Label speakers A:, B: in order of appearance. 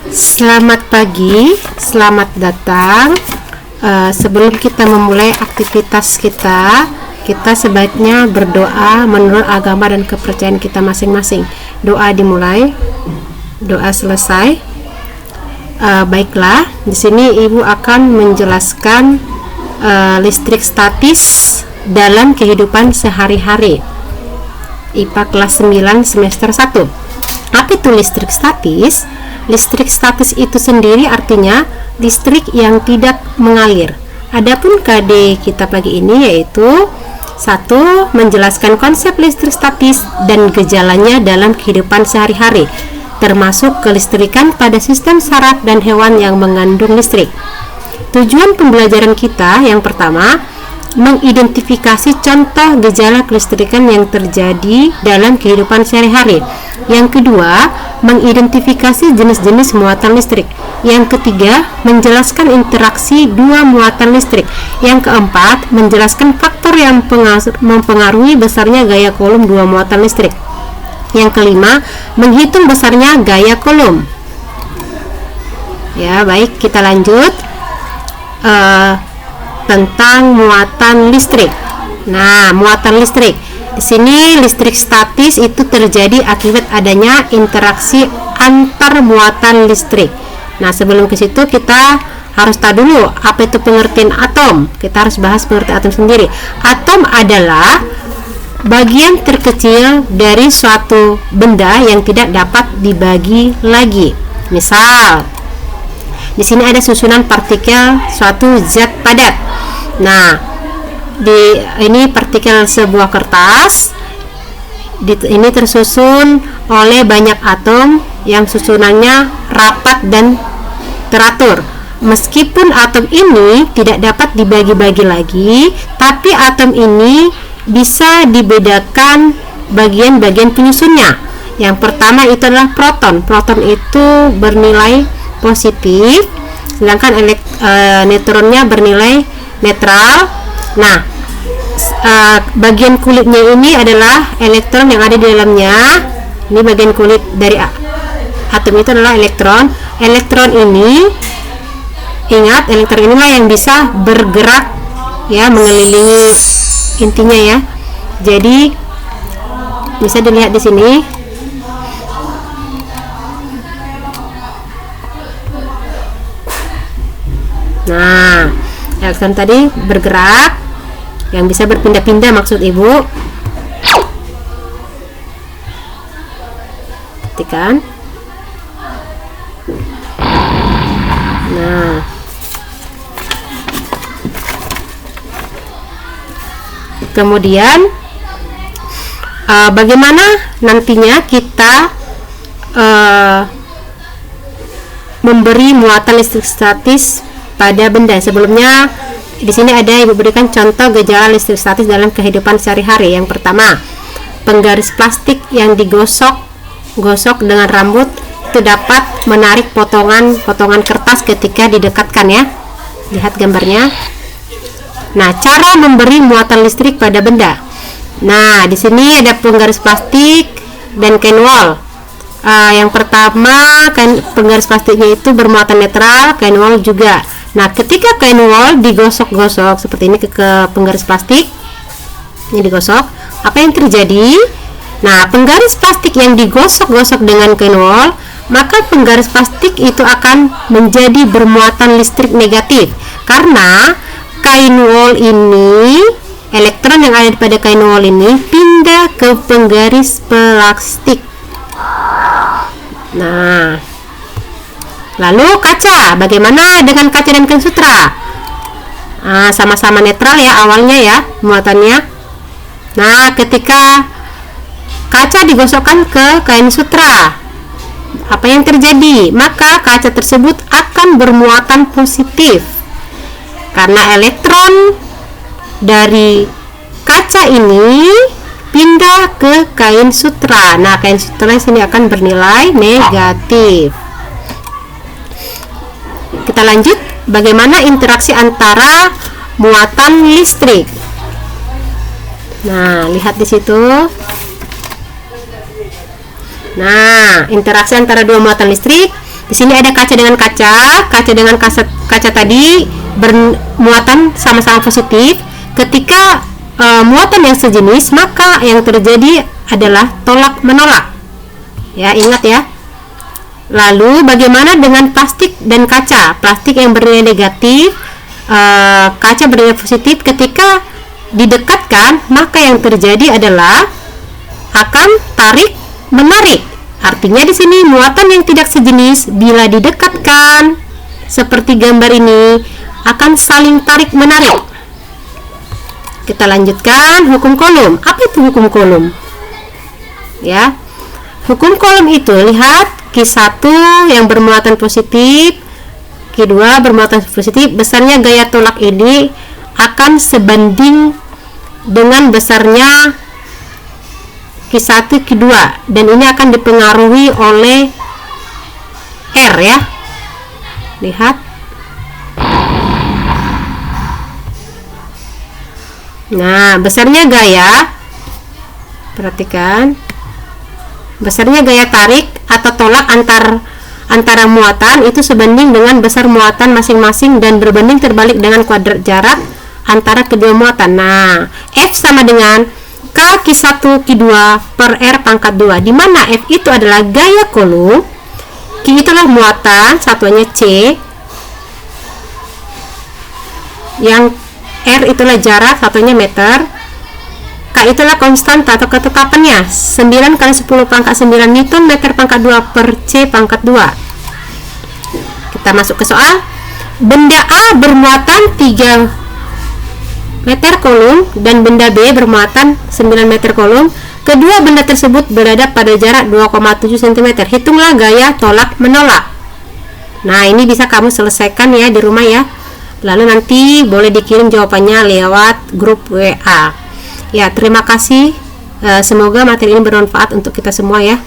A: Selamat pagi, selamat datang. Sebelum kita memulai aktivitas kita sebaiknya berdoa menurut agama dan kepercayaan kita masing-masing. Doa dimulai, doa selesai. Baiklah, di sini Ibu akan menjelaskan listrik statis dalam kehidupan sehari-hari. IPA kelas 9 semester 1. Apa itu listrik statis? Listrik statis itu sendiri artinya listrik yang tidak mengalir. Adapun KD kita pagi ini yaitu 1. Menjelaskan konsep listrik statis dan gejalanya dalam kehidupan sehari-hari, termasuk kelistrikan pada sistem saraf dan hewan yang mengandung listrik. Tujuan pembelajaran kita yang pertama, mengidentifikasi contoh gejala kelistrikan yang terjadi dalam kehidupan sehari-hari. Yang kedua, mengidentifikasi jenis-jenis muatan listrik. Yang ketiga, menjelaskan interaksi dua muatan listrik. Yang keempat, menjelaskan faktor yang mempengaruhi besarnya gaya kolom dua muatan listrik. Yang kelima, menghitung besarnya gaya kolom. Ya, baik, kita lanjut. Tentang muatan listrik. Nah, muatan listrik. Di sini listrik statis itu terjadi akibat adanya interaksi antar muatan listrik. Nah, sebelum ke situ kita harus tahu dulu apa itu pengertian atom. Kita harus bahas pengertian atom sendiri. Atom adalah bagian terkecil dari suatu benda yang tidak dapat dibagi lagi. Misal, di sini ada susunan partikel suatu zat padat. Nah, ini partikel sebuah kertas. Ini tersusun oleh banyak atom yang susunannya rapat dan teratur. Meskipun atom ini tidak dapat dibagi-bagi lagi, tapi atom ini bisa dibedakan bagian-bagian penyusunnya. Yang pertama itu adalah proton. Proton itu bernilai positif, sedangkan neutronnya bernilai netral. Nah, bagian kulitnya ini adalah elektron yang ada di dalamnya. Ini bagian kulit dari atom itu adalah elektron. Elektron ini, ingat, elektron inilah yang bisa bergerak ya, mengelilingi intinya ya. Jadi bisa dilihat di sini. Nah, elektron tadi bergerak, yang bisa berpindah-pindah maksud Ibu. Perhatikan. Nah, kemudian bagaimana nantinya kita memberi muatan listrik statis pada benda. Sebelumnya di sini ada Ibu berikan contoh gejala listrik statis dalam kehidupan sehari-hari. Yang pertama, penggaris plastik yang digosok dengan rambut itu dapat menarik potongan kertas ketika didekatkan ya. Lihat gambarnya. Nah, cara memberi muatan listrik pada benda. Nah, di sini ada penggaris plastik dan kain wol. Yang pertama, penggaris plastiknya itu bermuatan netral, kain wol juga. Nah, ketika kain wol digosok-gosok seperti ini ke penggaris plastik, ini digosok, apa yang terjadi? Nah, penggaris plastik yang digosok-gosok dengan kain wol, maka penggaris plastik itu akan menjadi bermuatan listrik negatif karena kain wol ini, elektron yang ada pada kain wol ini pindah ke penggaris plastik. Nah, lalu kaca, bagaimana dengan kaca dan kain sutra? Sama-sama netral ya awalnya ya muatannya. Nah, ketika kaca digosokkan ke kain sutra, apa yang terjadi? Maka kaca tersebut akan bermuatan positif karena elektron dari kaca ini pindah ke kain sutra. Nah, kain sutra sini akan bernilai negatif. Kita lanjut, bagaimana interaksi antara muatan listrik. Nah, lihat di situ. Nah, interaksi antara dua muatan listrik Di sini ada kaca dengan kaca tadi bermuatan sama-sama positif. Ketika muatan yang sejenis, maka yang terjadi adalah tolak menolak. Ya, ingat ya. Lalu bagaimana dengan plastik dan kaca? Plastik yang bernilai negatif, kaca bernilai positif. Ketika didekatkan, maka yang terjadi adalah akan tarik menarik. Artinya di sini muatan yang tidak sejenis bila didekatkan seperti gambar ini akan saling tarik menarik. Kita lanjutkan hukum Coulomb. Apa itu hukum Coulomb? Ya. Hukum Coulomb itu, lihat Q1 yang bermuatan positif, Q2 bermuatan positif, besarnya gaya tolak ini akan sebanding dengan besarnya Q1, Q2, dan ini akan dipengaruhi oleh R ya. Lihat. Nah, besarnya gaya, perhatikan, besarnya gaya tarik atau tolak antara muatan itu sebanding dengan besar muatan masing-masing dan berbanding terbalik dengan kuadrat jarak antara kedua muatan. Nah, F sama dengan K Q1 Q2 per R pangkat 2, di mana F itu adalah gaya Coulomb, Q itulah muatan, satuannya C, yang R itulah jarak, satunya meter, K itulah konstanta atau ketetapannya, 9 kali 10 pangkat 9 Newton meter pangkat 2 per C pangkat 2. Kita masuk ke soal. Benda A bermuatan 3 meter Coulomb dan benda B bermuatan 9 meter Coulomb. Kedua benda tersebut berada pada jarak 2,7 cm. Hitunglah gaya tolak menolak. Nah, ini bisa kamu selesaikan ya di rumah ya. Lalu nanti boleh dikirim jawabannya lewat grup WA. Ya, terima kasih. Semoga materi ini bermanfaat untuk kita semua ya.